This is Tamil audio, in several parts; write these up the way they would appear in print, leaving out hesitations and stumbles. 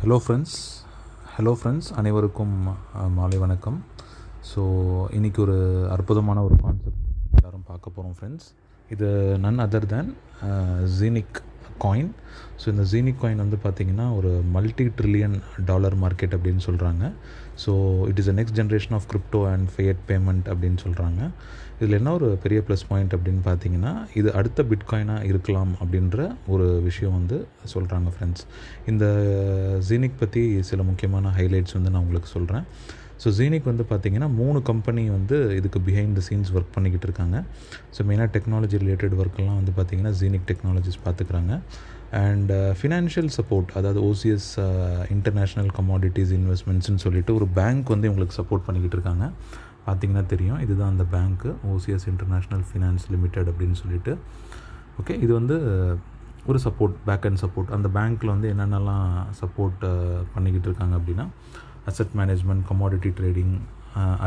ஹலோ ஃப்ரெண்ட்ஸ் அனைவருக்கும் மாலை வணக்கம். ஸோ இன்றைக்கி ஒரு அற்புதமான ஒரு கான்செப்ட் எல்லோரும் பார்க்க போகிறோம் ஃப்ரெண்ட்ஸ். இது none other than ZENIQ coin. So இந்த ஜீனிக் காயின் வந்து பார்த்திங்கன்னா ஒரு $multi-trillion மார்க்கெட் அப்படின்னு சொல்கிறாங்க. So it is a next generation of crypto and fiat payment அப்படின்னு சொல்கிறாங்க. இதில் என்ன ஒரு பெரிய ப்ளஸ் பாயிண்ட் அப்படின்னு பார்த்தீங்கன்னா, இது அடுத்த பிட்காயினாக இருக்கலாம் அப்படின்ற ஒரு விஷயம் வந்து சொல்கிறாங்க ஃப்ரெண்ட்ஸ். இந்த ஜீனிக் பற்றி சில முக்கியமான ஹைலைட்ஸ் வந்து நான் உங்களுக்கு சொல்கிறேன். ஸோ ஜீனிக் வந்து பார்த்திங்கன்னா 3 கம்பெனி வந்து இதுக்கு பிஹைண்ட் த சீன்ஸ் ஒர்க் பண்ணிக்கிட்டு இருக்காங்க. ஸோ மெயினாக டெக்னாலஜி ரிலேட்டட் ஒர்க்கெல்லாம் வந்து பார்த்திங்கன்னா ஜீனிக் டெக்னாலஜிஸ் பார்த்துக்கிறாங்க. அண்ட் ஃபினான்ஷியல் சப்போர்ட், அதாவது ஓசிஎஸ் இன்டர்நேஷ்னல் கமாடிட்டிஸ் இன்வெஸ்ட்மெண்ட்ஸ்னு சொல்லிட்டு ஒரு பேங்க் வந்து இவங்களுக்கு சப்போர்ட் பண்ணிக்கிட்டு இருக்காங்க. பார்த்திங்கன்னா தெரியும், இதுதான் அந்த பேங்க்கு, ஓசிஎஸ் இன்டர்நேஷ்னல் ஃபினான்ஸ் லிமிடெட் அப்படின்னு சொல்லிட்டு. ஓகே, இது வந்து ஒரு சப்போர்ட், பேக் அண்ட் சப்போர்ட். அந்த பேங்க்கில் வந்து என்னென்னலாம் சப்போர்ட் பண்ணிக்கிட்டு இருக்காங்க அப்படின்னா, asset management, commodity trading,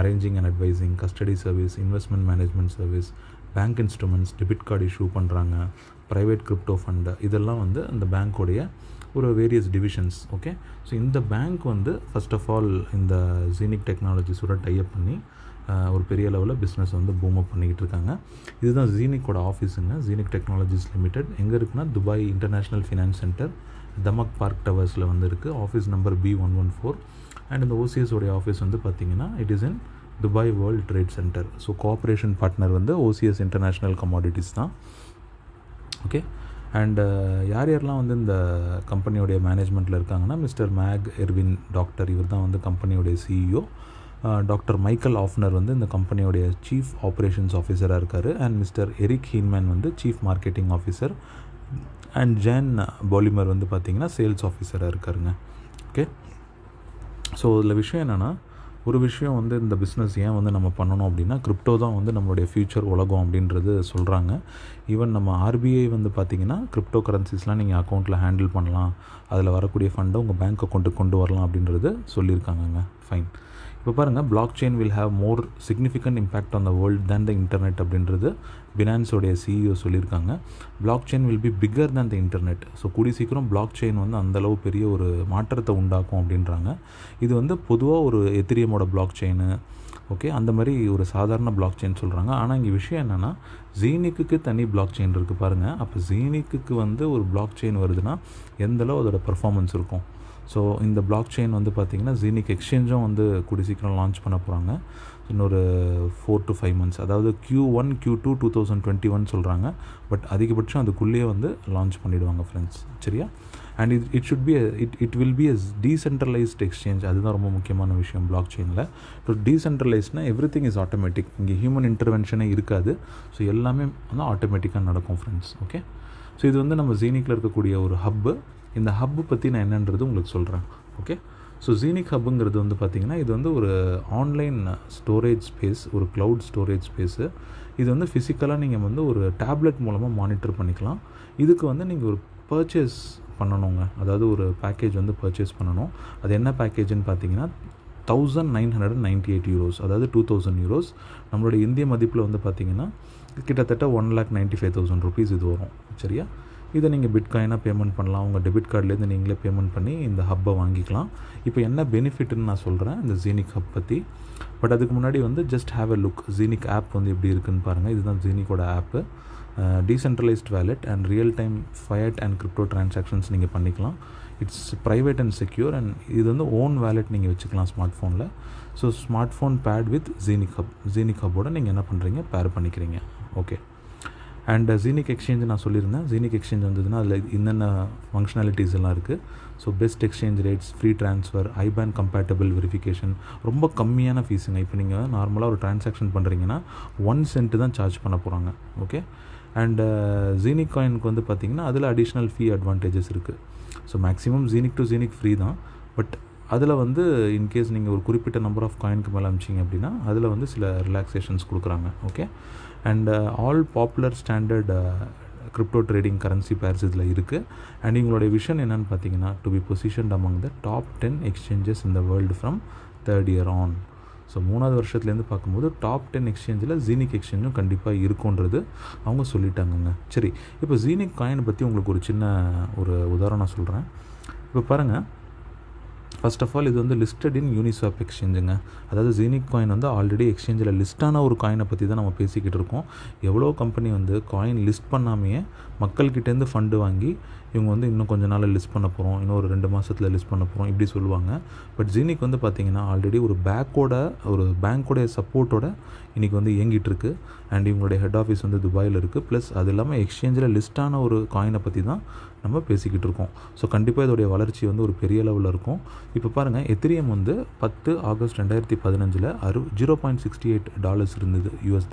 arranging and advising, custody service, investment management service, bank instruments, debit card issue பண்ணுறாங்க, ப்ரைவேட் கிரிப்டோ ஃபண்டு, இதெல்லாம் வந்து அந்த பேங்க்கோடைய ஒரு வேரியஸ் டிவிஷன்ஸ். ஓகே, ஸோ இந்த பேங்க் வந்து ஃபர்ஸ்ட் ஆஃப் ஆல் இந்த ஜீனிக் டெக்னாலஜிஸோட டைப் பண்ணி ஒரு பெரிய லெவலில் பிஸ்னஸ் வந்து பூம் அப் பண்ணிக்கிட்டு இருக்காங்க. இதுதான் ஜீனிக்கோட ஆஃபீஸுங்க, ஜீனிக் டெக்னாலஜிஸ் லிமிடெட். எங்கே இருக்குன்னா Dubai international finance centre, Damac park டவர்ஸில் வந்து இருக்குது. Office number B114. அண்ட் இந்த ஓசிஎஸோடைய ஆஃபீஸ் வந்து பார்த்திங்கன்னா it is in Dubai world trade centre. So cooperation partner வந்து ஓசிஎஸ் இன்டர்நேஷ்னல் கமாடிட்டிஸ் தான். ஓகே, அண்டு யார் யாரெல்லாம் வந்து இந்த கம்பெனியோடைய மேனேஜ்மெண்ட்டில் இருக்காங்கன்னா, மிஸ்டர் மேக் எர்வின் டாக்டர், இவர் தான் வந்து கம்பெனியோடைய சிஇஓ. டாக்டர் மைக்கேல் ஆஃப்னர் வந்து இந்த கம்பெனியோடைய சீஃப் ஆப்ரேஷன்ஸ் ஆஃபீஸராக இருக்கார். அண்ட் மிஸ்டர் எரிக் ஹீன்மேன் வந்து chief marketing officer. And Jane Palmer வந்து பார்த்திங்கன்னா சேல்ஸ் ஆஃபீஸராக இருக்காருங்க. ஓகே, ஸோ இதில் விஷயம் என்னென்னா, ஒரு விஷயம் வந்து இந்த பிஸ்னஸ் ஏன் வந்து நம்ம பண்ணணும் அப்படின்னா, கிரிப்டோ தான் வந்து நம்மளுடைய ஃப்யூச்சர் உலகம் அப்படின்றது சொல்கிறாங்க. ஈவன் நம்ம ஆர்பிஐ வந்து பார்த்திங்கன்னா கிரிப்டோ கரன்சிஸ்லாம் நீங்கள் அக்கௌண்ட்டில் ஹேண்டில் பண்ணலாம், அதில் வரக்கூடிய ஃபண்டை உங்கள் பேங்க் அக்கௌண்ட்டுக்கு கொண்டு வரலாம் அப்படின்றது சொல்லியிருக்காங்கங்க. ஃபைன். இப்போ பாருங்கள், block chain will have more significant impact on the world than the internet அப்படின்றது பினான்ஸோடைய சிஇஓ சொல்லியிருக்காங்க. Block chain will be bigger than the internet. So கூடி சீக்கிரம் பிளாக் செயின் வந்து அந்தளவு பெரிய ஒரு மாற்றத்தை உண்டாக்கும் அப்படின்றாங்க. இது வந்து பொதுவாக ஒரு எத்திரியமோட பிளாக் செயின், ஓகே, அந்த மாதிரி ஒரு சாதாரண பிளாக் செயின் சொல்கிறாங்க. ஆனால் இங்கே விஷயம் என்னென்னா, ஜீனிக்கு தனி பிளாக் செயின் இருக்குது பாருங்கள். அப்போ ஜீனிக்கு வந்து ஒரு பிளாக் செயின் வருதுன்னா எந்தளவு அதோட பர்ஃபார்மன்ஸ் இருக்கும். ஸோ இந்த பிளாக் செயின் வந்து பார்த்திங்கன்னா ஜீனிக் எக்ஸ்சேஞ்சும் வந்து கூடி சீக்கிரம் லான்ச் பண்ண போகிறாங்க. இன்னொரு 4 to 5 months, அதாவது Q1 Q2 2021 சொல்கிறாங்க. பட் அதிகபட்சம் அதுக்குள்ளேயே வந்து லான்ச் பண்ணிவிடுவாங்க ஃப்ரெண்ட்ஸ், சரியா? And it will be a decentralized exchange. அதுதான் ரொம்ப முக்கியமான விஷயம் பிளாக் செயினில். ஸோ டீசென்ட்ரலைஸ்ட்னா எவ்ரிதிங் இஸ் ஆட்டோமேட்டிக். இங்கே ஹியூமன் இன்டர்வென்ஷனே இருக்காது. ஸோ எல்லாமே வந்து ஆட்டோமேட்டிக்காக நடக்கும் ஃப்ரெண்ட்ஸ். ஓகே, ஸோ இது வந்து நம்ம ஜீனிக்கில் இருக்கக்கூடிய ஒரு ஹப்பு. இந்த ஹப்பு பற்றி நான் என்னன்றது உங்களுக்கு சொல்கிறேன். ஓகே, ஸோ ஜீனிக் ஹப்புங்கிறது வந்து பார்த்திங்கன்னா இது வந்து ஒரு ஆன்லைன் ஸ்டோரேஜ் ஸ்பேஸ், ஒரு க்ளவுட் ஸ்டோரேஜ் ஸ்பேஸு. இது வந்து ஃபிசிக்கலாக நீங்கள் வந்து ஒரு டேப்லெட் மூலமாக மானிட்டர் பண்ணிக்கலாம். இதுக்கு வந்து நீங்கள் ஒரு பர்ச்சேஸ் பண்ணணுங்க, அதாவது ஒரு பேக்கேஜ் வந்து பர்ச்சேஸ் பண்ணணும். அது என்ன பேக்கேஜ்னு பார்த்தீங்கன்னா €1998, அதாவது €2000. நம்மளுடைய இந்திய மதிப்பில் வந்து பார்த்திங்கன்னா கிட்டத்தட்ட ₹1,95,000 இது வரும், சரியா? இதை நீங்கள் பிட்காயினாக பேமெண்ட் பண்ணலாம். உங்கள் டெபிட் கார்டுலேருந்து நீங்களே பேமெண்ட் பண்ணி இந்த ஹப்பை வாங்கிக்கலாம். இப்போ என்ன பெனிஃபிட்னு நான் சொல்கிறேன் இந்த ஜீனிக் ஹப் பற்றி. பட் அதுக்கு முன்னாடி வந்து just have a look, Genic app வந்து எப்படி இருக்குன்னு பாருங்கள். இதுதான் ஜீனிக்கோட app. Decentralized wallet and real time fiat and crypto transactions நீங்கள் பண்ணிக்கலாம். It's private and secure. And இது வந்து ஓன் வேலெட் நீங்கள் வச்சுக்கலாம் ஸ்மார்ட் ஃபோனில். So smart phone pad with Genic ஹப்போட நீங்கள் என்ன பண்ணுறீங்க, பேர் பண்ணிக்கிறீங்க. ஓகே, அண்ட் ஜீனிக் எக்ஸ்சேஞ்ச் நான் சொல்லியிருந்தேன். ஜீனிக் எக்ஸ்சேஞ்ச் வந்ததுன்னா அதில் என்னென்ன ஃபங்க்ஷனாலிட்டிஸ் எல்லாம் இருக்குது. So best exchange rates, free transfer, IBAN compatible verification, ரொம்ப கம்மியான ஃபீஸுங்க. இப்போ நீங்கள் நார்மலாக ஒரு ட்ரான்சாக்ஷன் பண்ணுறீங்கன்னா 1 cent தான் சார்ஜ் பண்ண போகிறாங்க. ஓகே, அண்ட் ஜீனிக் காயினுக்கு வந்து பார்த்திங்கன்னா அதில் அடிஷ்னல் ஃபீ அட்வான்டேஜஸ் இருக்குது. So maximum genic to genic free தான். பட் அதில் வந்து இன்கேஸ் நீங்கள் ஒரு குறிப்பிட்ட நம்பர் ஆஃப் காயினுக்கு மேலே அமிச்சிங்க அப்படின்னா அதில் வந்து சில ரிலாக்ஸேஷன்ஸ் கொடுக்குறாங்க. Okay, and all popular standard crypto trading currency pairs இதில் இருக்குது. அண்ட் எங்களுடைய விஷன் என்னென்னு பார்த்தீங்கன்னா, to be positioned among the top 10 exchanges in the world from 3rd year on. ஸோ 3வது வருஷத்துலேருந்து பார்க்கும்போது டாப் 10 எக்ஸ்சேஞ்சில் ஜீனிக் எக்ஸ்சேஞ்சும் கண்டிப்பாக இருக்குன்றது அவங்க சொல்லிட்டாங்கங்க. சரி, இப்போ ஜீனிக் காயினை பற்றி உங்களுக்கு ஒரு சின்ன ஒரு உதாரணம் சொல்கிறேன். இப்போ பாருங்கள், ஃபர்ஸ்ட் ஆஃப் ஆல் இது வந்து லிஸ்டட் இன் யூனிஸ்வாப் எக்ஸ்சேஞ்சுங்க. அதாவது ஜீனிக் காயின் வந்து ஆல்ரெடி எக்ஸ்சேஞ்சில் லிஸ்டான ஒரு காயினை பற்றி தான் நம்ம பேசிக்கிட்டு இருக்கோம். எவ்வளோ கம்பெனி வந்து காயின் லிஸ்ட் பண்ணாமையே மக்கள்கிட்டேருந்து ஃபண்டு வாங்கி இவங்க வந்து இன்னும் கொஞ்ச நாளில் லிஸ்ட் பண்ண போகிறோம், இன்னும் ஒரு 2 மாதத்தில் லிஸ்ட் பண்ண போகிறோம் இப்படி சொல்லுவாங்க. பட் ஜீனிக் வந்து பார்த்திங்கன்னா ஆல்ரெடி ஒரு பேங்க்கோடைய சப்போர்ட்டோட இன்றைக்கி வந்து இயங்கிட்டுருக்கு. அண்ட் இவங்களுடைய ஹெட் ஆஃபீஸ் வந்து துபாயில் இருக்குது. ப்ளஸ் அது இல்லாமல் எக்ஸ்சேஞ்சில் லிஸ்டான ஒரு காயினை பற்றி தான் நம்ம பேசிக்கிட்டு இருக்கோம். ஸோ கண்டிப்பாக இதோடைய வளர்ச்சி வந்து ஒரு பெரிய லெவலில் இருக்கும். இப்போ பாருங்கள், எத்திரியம் வந்து 10 ஆகஸ்ட் 2015 $0.68 இருந்தது US.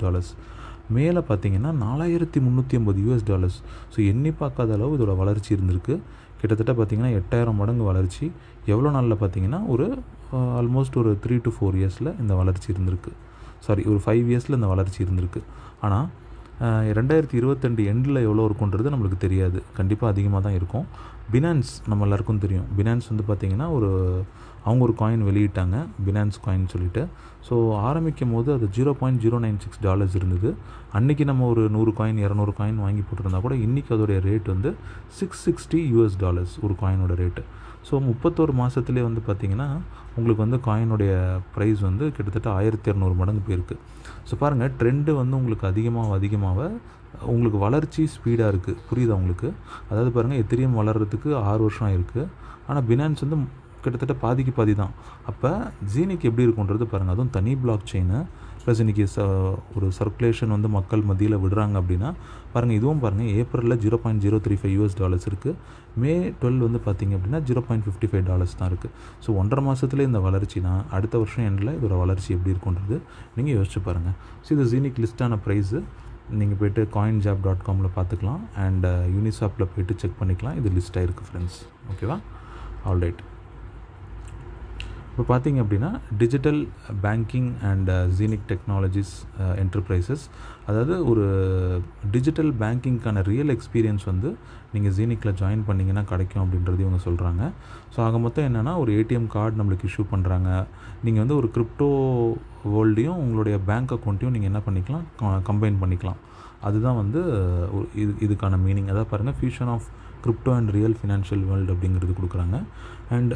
மேலே பார்த்தீங்கன்னா $4350. ஸோ எண்ணி பார்க்காத அளவு இதோட வளர்ச்சி இருந்திருக்கு. கிட்டத்தட்ட பார்த்திங்கன்னா 8000 மடங்கு வளர்ச்சி. எவ்வளோ நாளில் பார்த்திங்கன்னா ஒரு ஆல்மோஸ்ட் ஒரு 3 to 4 இயர்ஸில் இந்த வளர்ச்சி இருந்திருக்கு. ஒரு 5 இயர்ஸில் இந்த வளர்ச்சி இருந்திருக்கு. ஆனால் 2022 எண்டில் எவ்வளோ இருக்குன்றது நம்மளுக்கு தெரியாது. கண்டிப்பாக அதிகமாக தான் இருக்கும். பினான்ஸ் நம்ம எல்லாருக்கும் தெரியும். பினான்ஸ் வந்து பார்த்திங்கன்னா அவங்க ஒரு காயின் வெளியிட்டாங்க, பினான்ஸ் காயின் சொல்லிட்டு. ஸோ ஆரம்பிக்கும் போது அது $0.096 இருந்தது. அன்றைக்கி நம்ம ஒரு 100 காயின் 200 காயின் வாங்கி போட்டிருந்தா கூட இன்றைக்கி அதோடைய ரேட் வந்து $660 ஒரு காயினோட ரேட்டு. ஸோ 31 மாதத்துலேயே வந்து பார்த்திங்கன்னா உங்களுக்கு வந்து காயினுடைய ப்ரைஸ் வந்து கிட்டத்தட்ட 1200 மடங்கு போயிருக்கு. ஸோ பாருங்கள், ட்ரெண்டு வந்து உங்களுக்கு அதிகமாக உங்களுக்கு வளர்ச்சி ஸ்பீடாக இருக்குது. புரியுதா உங்களுக்கு? அதாவது பாருங்கள், எத்திரியம் வளர்கிறதுக்கு 6 வருஷம் ஆயிருக்கு. ஆனால் பினான்ஸ் வந்து கிட்டத்தட்ட பாதிக்கு பாதி தான். அப்போ ஜீனிக் எப்படி இருக்குன்றது பாருங்கள். அதுவும் தனி பிளாக் செயின் ப்ளஸ் இன்றைக்கி ஒரு சர்க்குலேஷன் வந்து மக்கள் மத்தியில் விடுறாங்க அப்படின்னா பாருங்கள், இதுவும் பாருங்கள் ஏப்ரலில் $0.035 இருக்குது. மே 12 வந்து பார்த்திங்க அப்படின்னா $0.55 தான் இருக்குது. ஸோ 1.5 மாதத்துலேயே இந்த வளர்ச்சினா அடுத்த வருஷம் எண்டில் இதோட வளர்ச்சி எப்படி இருக்குன்றது நீங்கள் யோசிச்சு பாருங்கள். ஸோ இது ஜீனிக் லிஸ்டான ப்ரைஸு. நீங்கள் போய்ட்டு coinjab.comல பார்த்துக்கலாம். அண்ட் யூனிஸ்வாப்பில் போய்ட்டு செக் பண்ணிக்கலாம். இது லிஸ்ட் ஆகிருக்கு ஃப்ரெண்ட்ஸ். ஓகேவா? ஆல்ரைட். இப்போ பார்த்திங்க அப்படின்னா digital banking and genic technologies enterprises, அதாவது ஒரு டிஜிட்டல் பேங்கிங்க்கான ரியல் எக்ஸ்பீரியன்ஸ் வந்து நீங்கள் ஜீனிக்கில் ஜாயின் பண்ணிங்கன்னா கிடைக்கும் அப்படின்றது இவங்க சொல்கிறாங்க. ஸோ ஆக மொத்தம் என்னென்னா, ஒரு ஏடிஎம் கார்டு நம்மளுக்கு இஷ்யூ பண்ணுறாங்க. நீங்கள் வந்து ஒரு கிரிப்டோ வேர்ல்டையும் உங்களுடைய பேங்க் அக்கௌண்ட்டையும் நீங்கள் என்ன பண்ணிக்கலாம், கம்பைன் பண்ணிக்கலாம். அதுதான் வந்து இதுக்கான மீனிங். அதாவது பாருங்கள், fusion of crypto and real financial world அப்படிங்கிறது கொடுக்குறாங்க. அண்ட்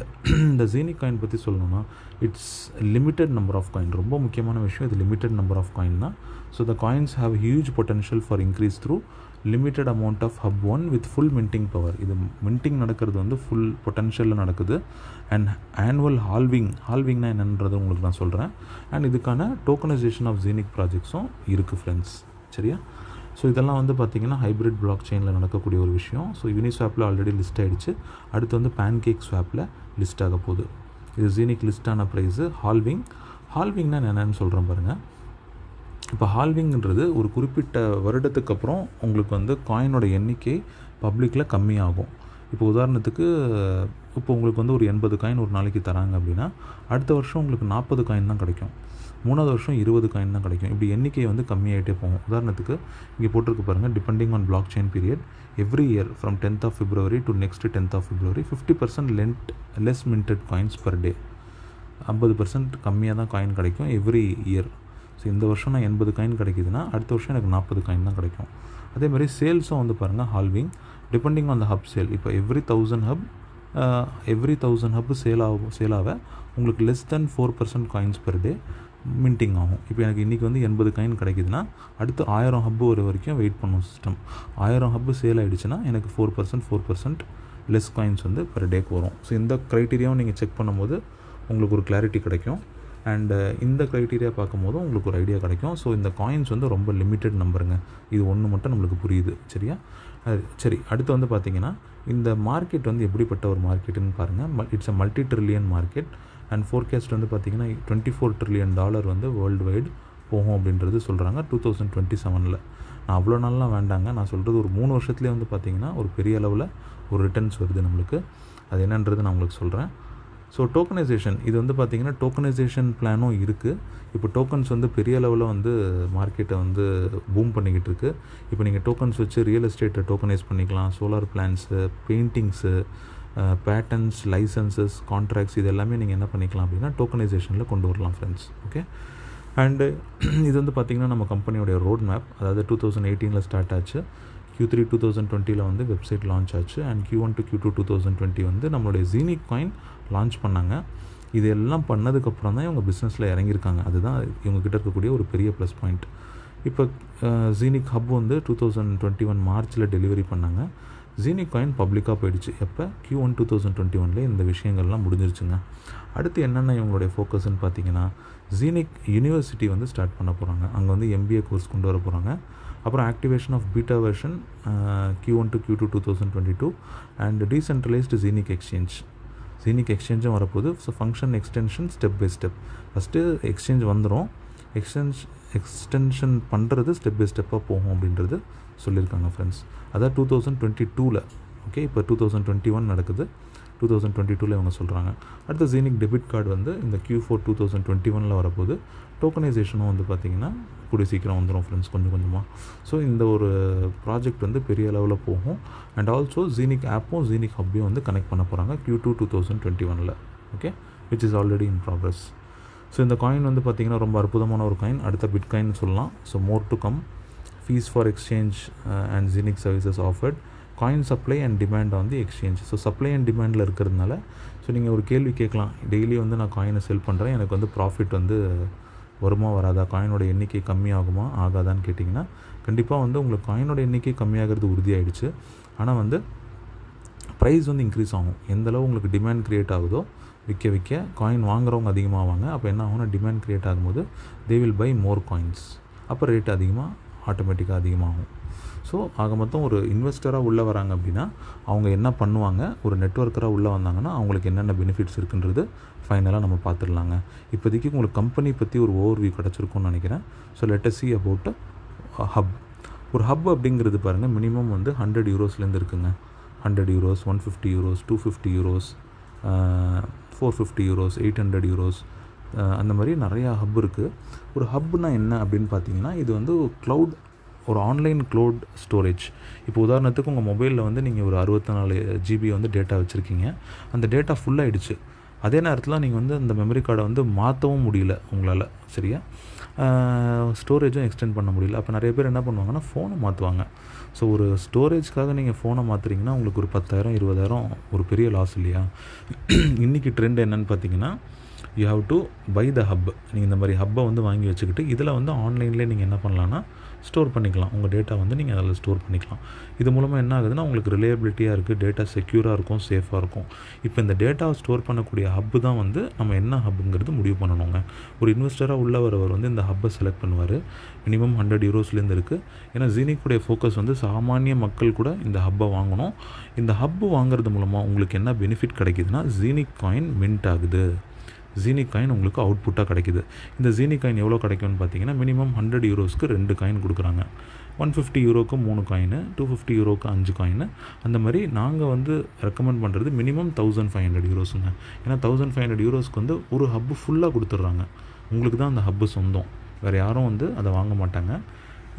இந்த ஜீனிக் காயின் பற்றி சொல்லணும்னா, it's limited number of coin. ரொம்ப முக்கியமான விஷயம், இது லிமிட்டட் நம்பர் ஆஃப் காயின் தான். So the coins have huge potential for increase through limited amount of hub 1 with full minting power. இது மின்டிங் நடக்கிறது வந்து ஃபுல் பொட்டன்ஷியலில் நடக்குது. அண்ட் ஆனுவல் ஹால்விங்னா என்னன்றது உங்களுக்கு நான் சொல்கிறேன். அண்ட் இதுக்கான டோக்கனைசேஷன் ஆஃப் ஜீனிக் ப்ராஜெக்ட்ஸும் இருக்குது ஃப்ரெண்ட்ஸ். சரியா? ஸோ இதெல்லாம் வந்து பார்த்திங்கன்னா ஹைப்ரிட் பிளாக் செயினில் நடக்கக்கூடிய ஒரு விஷயம். ஸோ யூனிஸ்வாப்பில் ஆல்ரெடி லிஸ்ட் ஆகிடுச்சு. அடுத்து வந்து பேன்கேக் ஸ்வாப்பில் லிஸ்ட் ஆக போகுது. இது ஜீனிக் லிஸ்டான ப்ரைஸு. ஹால்விங்னா என்னென்னு சொல்கிறேன் பாருங்கள். இப்போ ஹால்விங்கிறது ஒரு குறிப்பிட்ட வருடத்துக்கு அப்புறம் உங்களுக்கு வந்து காயினோட எண்ணிக்கை பப்ளிக்கில் கம்மியாகும். இப்போ உதாரணத்துக்கு இப்போ உங்களுக்கு வந்து ஒரு 80 காயின் ஒரு நாளைக்கு தராங்க அப்படின்னா அடுத்த வருஷம் உங்களுக்கு 40 காயின் தான் கிடைக்கும். 3வது வருஷம் 20 காயின் தான் கிடைக்கும். இப்படி எண்ணிக்கை வந்து கம்மியாகிட்டே போகும். உதாரணத்துக்கு இங்கே போட்டிருக்கு பாருங்கள், depending on block chain period every year from 10th of February to next 10th of February 50% less minted coins per day. 50% கம்மியாக தான் காயின் கிடைக்கும் எவ்ரி இயர். ஸோ இந்த வருஷம் நான் 80 காயின் கிடைக்குதுன்னா அடுத்த வருஷம் எனக்கு 40 காயின் தான் கிடைக்கும். அதேமாதிரி சேல்ஸும் வந்து பாருங்கள் halving depending on the hub sale. இப்போ எவ்ரி 1000 ஹப் சேலாக உங்களுக்கு less than 4% coins per day minting ஆகும். இப்போ எனக்கு இன்றைக்கி வந்து 80 காயின் கிடைக்குதுன்னா அடுத்து 1000 ஹப்பு ஒரு வரைக்கும் வெயிட் பண்ணும் சிஸ்டம். 1000 ஹப்பு சேல் ஆகிடுச்சுன்னா எனக்கு 4% லெஸ் காயின்ஸ் வந்து பெர் டேக்கு வரும். ஸோ இந்த க்ரைட்டீரியாவும் நீங்கள் செக் பண்ணும்போது உங்களுக்கு ஒரு கிளாரிட்டி கிடைக்கும். அண்டு இந்த க்ரைட்டீரியா பார்க்கும்போதும் உங்களுக்கு ஒரு ஐடியா கிடைக்கும். ஸோ இந்த காயின்ஸ் வந்து ரொம்ப லிமிட்டட் நம்பருங்க. இது ஒன்று மட்டும் நம்மளுக்கு புரியுது. சரியா? சரி, அடுத்து வந்து பார்த்திங்கன்னா இந்த மார்க்கெட் வந்து எப்படிப்பட்ட ஒரு மார்க்கெட்டுன்னு பாருங்கள். It's a multi trillion market. And forecast வந்து பார்த்திங்கன்னா $24 trillion வந்து வேர்ல்டு வைடு போகும் அப்படின்றது சொல்கிறாங்க 2027. நான் அவ்வளோ நாள்லாம் வேண்டாங்க, நான் சொல்கிறது ஒரு 3 வருஷத்துலேயே வந்து பார்த்திங்கன்னா ஒரு பெரிய அளவில் ஒரு ரிட்டர்ன்ஸ் வருது நம்மளுக்கு. அது என்னன்றது நான் உங்களுக்கு சொல்கிறேன். ஸோ டோக்கனைசேஷன், இது வந்து பார்த்திங்கன்னா டோக்கனைசேஷன் பிளானும் இருக்குது. இப்போ டோக்கன்ஸ் வந்து பெரிய லெவலில் வந்து மார்க்கெட்டை வந்து பூம் பண்ணிக்கிட்டு இருக்குது. இப்போ நீங்கள் டோக்கன்ஸ் வச்சு ரியல் எஸ்டேட்டை டோக்கனைஸ் பண்ணிக்கலாம். Solar plants, paintings, patents, licences, contracts, இது எல்லாமே நீங்கள் என்ன பண்ணிக்கலாம் அப்படின்னா டோக்கனைசேஷனில் கொண்டு வரலாம் ஃப்ரெண்ட்ஸ். ஓகே. அண்டு இது வந்து பார்த்திங்கன்னா நம்ம கம்பெனியோடைய ரோட் மேப். அதாவது 2018 ஸ்டார்ட் ஆச்சு. Q3 2020 வந்து வெப்சைட் லான்ச் ஆச்சு. அண்ட் Q1 to Q2 2020 வந்து நம்மளுடைய ஜீனிக் காயின் லான்ச் பண்ணாங்க. இது எல்லாம் பண்ணதுக்கப்புறம் தான் இவங்க பிஸ்னஸில் இறங்கியிருக்காங்க. அதுதான் இவங்ககிட்ட இருக்கக்கூடிய ஒரு பெரிய ப்ளஸ் பாயிண்ட். இப்போ ஜீனிக் ஹப் வந்து 2021 மார்ச்சில் டெலிவரி பண்ணாங்க. ஜீனிக் காயின் பப்ளிக்காக போயிடுச்சு. எப்போ Q1 2021 இந்த விஷயங்கள்லாம் முடிஞ்சிருச்சுங்க. அடுத்து என்னென்ன இவங்களுடைய ஃபோக்கஸ்ன்னு பார்த்தீங்கன்னா, ஜீனிக் யூனிவர்சிட்டி வந்து ஸ்டார்ட் பண்ண போகிறாங்க. அங்கே வந்து MBA கோர்ஸ் கொண்டு வர போகிறாங்க. அப்புறம் activation of beta version Q1 to Q2 2022 and decentralized Genic exchange. Genic எக்ஸ்சேஞ்சும் வரப்போகுது. So function extension step by step. First exchange வந்துடும். எக்ஸ்டென்ஷன் பண்ணுறது ஸ்டெப் பை ஸ்டெப்பாக போகும் அப்படின்றது சொல்லியிருக்காங்க ஃப்ரெண்ட்ஸ். அதான் 2022 ஓகே. இப்போ 2021 நடக்குது. 2022 இவங்க சொல்கிறாங்க. அடுத்த ஜீனிக் டெபிட் கார்டு வந்து இந்த Q4 2021 வரப்போகுது. டோக்கனைசேஷனும் வந்து பார்த்திங்கன்னா கூடிய சீக்கிரம் வந்துடும் ஃப்ரெண்ட்ஸ், கொஞ்சம் கொஞ்சமாக. ஸோ இந்த ஒரு ப்ராஜெக்ட் வந்து பெரிய லெவலில் போகும். அண்ட் ஆல்சோ ஜீனிக் ஆப்பும் ஜீனிக் ஹப்பையும் வந்து கனெக்ட் பண்ண போகிறாங்க Q2 2021 okay, which is already in progress. So இந்த காயின் வந்து பார்த்திங்கன்னா ரொம்ப அற்புதமான ஒரு காயின். அடுத்த பிட் காயின் சொல்லலாம். So more to come. Fees for exchange and Genic services offered. Coin supply and demand on the exchange. So supply and டிமாண்டில் இருக்கிறதுனால ஸோ நீங்கள் ஒரு கேள்வி கேட்கலாம், டெய்லி வந்து நான் காயினை செல் பண்ணுறேன், எனக்கு வந்து ப்ராஃபிட் வந்து வருமா வராதா, காயினோட எண்ணிக்கை கம்மியாகுமா ஆகாதான்னு கேட்டிங்கன்னா, கண்டிப்பாக வந்து உங்களுக்கு காயினோட எண்ணிக்கை கம்மியாகிறது உறுதியாகிடுச்சு. ஆனால் வந்து ப்ரைஸ் வந்து இன்க்ரீஸ் ஆகும். எந்தளவு உங்களுக்கு டிமாண்ட் க்ரியேட் ஆகுதோ விற்க விற்க காயின் வாங்குறவங்க அதிகமாகுவாங்க. அப்போ என்ன ஆகும்னா, டிமாண்ட் க்ரியேட் ஆகும்போது they will buy more coins. அப்போ ரேட் அதிகமாக ஆட்டோமேட்டிக்காக அதிகமாகும். ஸோ ஆக மொத்தம் ஒரு இன்வெஸ்டராக உள்ளே வராங்க அப்படின்னா அவங்க என்ன பண்ணுவாங்க, ஒரு நெட்வொர்க்கராக உள்ளே வந்தாங்கன்னா அவங்களுக்கு என்னென்ன பெனிஃபிட்ஸ் இருக்குன்றது ஃபைனலாக நம்ம பார்த்துடலாங்க. இப்போதைக்கு உங்களுக்கு கம்பெனி பற்றி ஒரு ஓவர்வியூ கிடச்சிருக்கும்னு நினைக்கிறேன். So let us see about hub. ஒரு ஹப் அப்படிங்கிறது பாருங்கள், மினிமம் வந்து 100 யூரோஸ்லேருந்து இருக்குங்க. 100 euros, 150 euros, 250 euros, 450 euros, 800 euros, அந்த மாதிரி நிறையா ஹப் இருக்குது. ஒரு ஹப்னா என்ன அப்படின்னு பார்த்தீங்கன்னா, இது வந்து க்ளவுட், ஒரு ஆன்லைன் க்ளவுட் ஸ்டோரேஜ். இப்போ உதாரணத்துக்கு உங்கள் மொபைலில் வந்து நீங்கள் ஒரு 64 GB வந்து டேட்டா வச்சுருக்கீங்க. அந்த டேட்டா ஃபுல்லாகிடுச்சு. அதே நேரத்தில் நீங்கள் வந்து அந்த மெமரி கார்டை வந்து மாற்றவும் முடியல உங்களால், சரியா? ஸ்டோரேஜும் எக்ஸ்டெண்ட் பண்ண முடியல. அப்போ நிறைய பேர் என்ன பண்ணுவாங்கன்னா, ஃபோனை மாற்றுவாங்க. ஸோ ஒரு ஸ்டோரேஜ்க்காக நீங்கள் ஃபோனை மாற்றுறீங்கன்னா உங்களுக்கு ஒரு 10,000 20,000 ஒரு பெரிய லாஸ் இல்லையா? இன்றைக்கி ட்ரெண்ட் என்னென்னு பார்த்தீங்கன்னா, you have to buy the hub. நீங்கள் இந்த மாதிரி ஹப்பை வந்து வாங்கி வச்சுக்கிட்டு இதில் வந்து ஆன்லைன்லேயே நீங்கள் என்ன பண்ணலான்னா ஸ்டோர் பண்ணிக்கலாம். உங்கள் டேட்டா வந்து நீங்கள் அதில் ஸ்டோர் பண்ணிக்கலாம். இது மூலமாக என்ன ஆகுதுன்னா, உங்களுக்கு ரிலையபிலிட்டியாக இருக்குது, டேட்டா செக்யூராக இருக்கும், சேஃபாக இருக்கும். இப்போ இந்த டேட்டாவை ஸ்டோர் பண்ணக்கூடிய ஹப்பு தான் வந்து நம்ம என்ன ஹப்புங்கிறது முடிவு பண்ணணுங்க. ஒரு இன்வெஸ்டராக உள்ள வரவர் வந்து இந்த ஹப்பை செலக்ட் பண்ணுவார். மினிமம் 100 யூரோஸ்லேருந்து இருக்குது. ஏன்னா ஜீனிக்குடைய ஃபோக்கஸ் வந்து சாமானிய மக்கள் கூட இந்த ஹப்பை வாங்கணும். இந்த ஹப்பு வாங்குறது மூலமாக உங்களுக்கு என்ன பெனிஃபிட் கிடைக்குதுன்னா, ஜீனிக் காயின் மின்ட் ஆகுது. ஜீனிக் காயின் உங்களுக்கு அவுட்புட்டாக கிடைக்குது. இந்த ஜீனிக் காயின் எவ்வளோ கிடைக்கும்னு பார்த்தீங்கன்னா, மினிமம் 100 யூரோஸ்க்கு 2 காயின் கொடுக்குறாங்க. 150 யூரோக்கு 3 காயின், 250 யூரோக்கு 5 காயின். அந்த மாதிரி நாங்கள் வந்து ரெக்கமெண்ட் பண்ணுறது மினிமம் 1500 யூரோஸுங்க. ஏன்னா 1500 யூரோஸ்க்கு வந்து ஒரு ஹப்பு ஃபுல்லாக கொடுத்துட்றாங்க. உங்களுக்கு தான் அந்த ஹப்பு சொந்தம், வேறு யாரும் வந்து அதை வாங்க மாட்டாங்க.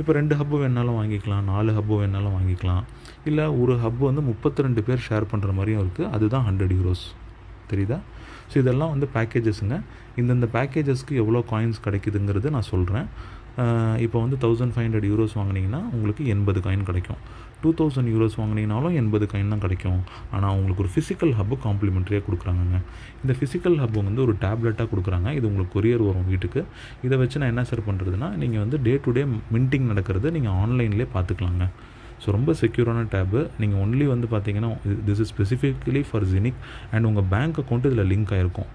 இப்போ 2 ஹப்பு வேணாலும் வாங்கிக்கலாம், 4 ஹப்பு வேணாலும் வாங்கிக்கலாம். இல்லை ஒரு ஹப்பு வந்து 32 பேர் ஷேர் பண்ணுற மாதிரியும் இருக்குது. அதுதான் 100 யூரோஸ். தெரியுதா? ஸோ இதெல்லாம் வந்து பேக்கேஜஸுங்க. இந்தந்த பேக்கேஜஸ்க்கு எவ்வளோ காயின்ஸ் கிடைக்குதுங்கிறது நான் சொல்கிறேன். இப்போ வந்து 1500 யூரோஸ் வாங்கினீங்கன்னா உங்களுக்கு 80 காயின் கிடைக்கும். 2000 யூரோஸ் வாங்கினீங்கனாலும் 80 காயின் தான் கிடைக்கும். ஆனால் உங்களுக்கு ஒரு ஃபிசிக்கல் ஹப்பு காம்ப்ளிமெண்ட்ரியாக கொடுக்குறாங்கங்க. இந்த ஃபிசிக்கல் ஹப்பு வந்து ஒரு டேப்லெட்டாக கொடுக்குறாங்க. இது உங்களுக்கு கொரியர் வரும் வீட்டுக்கு. இதை வச்சு நான் என்ன சார் பண்ணுறதுன்னா, நீங்கள் வந்து டே டு டே மின்டிங் நடக்கிறது நீங்கள் ஆன்லைன்லேயே பார்த்துக்கலாங்க. ஸோ ரொம்ப செக்யூரான டேபு. நீங்கள் ஒன்லி வந்து பார்த்தீங்கன்னா, this is specifically for genic and உங்கள் பேங்க் அக்கௌண்ட் இதில் லிங்க் ஆகிருக்கும்.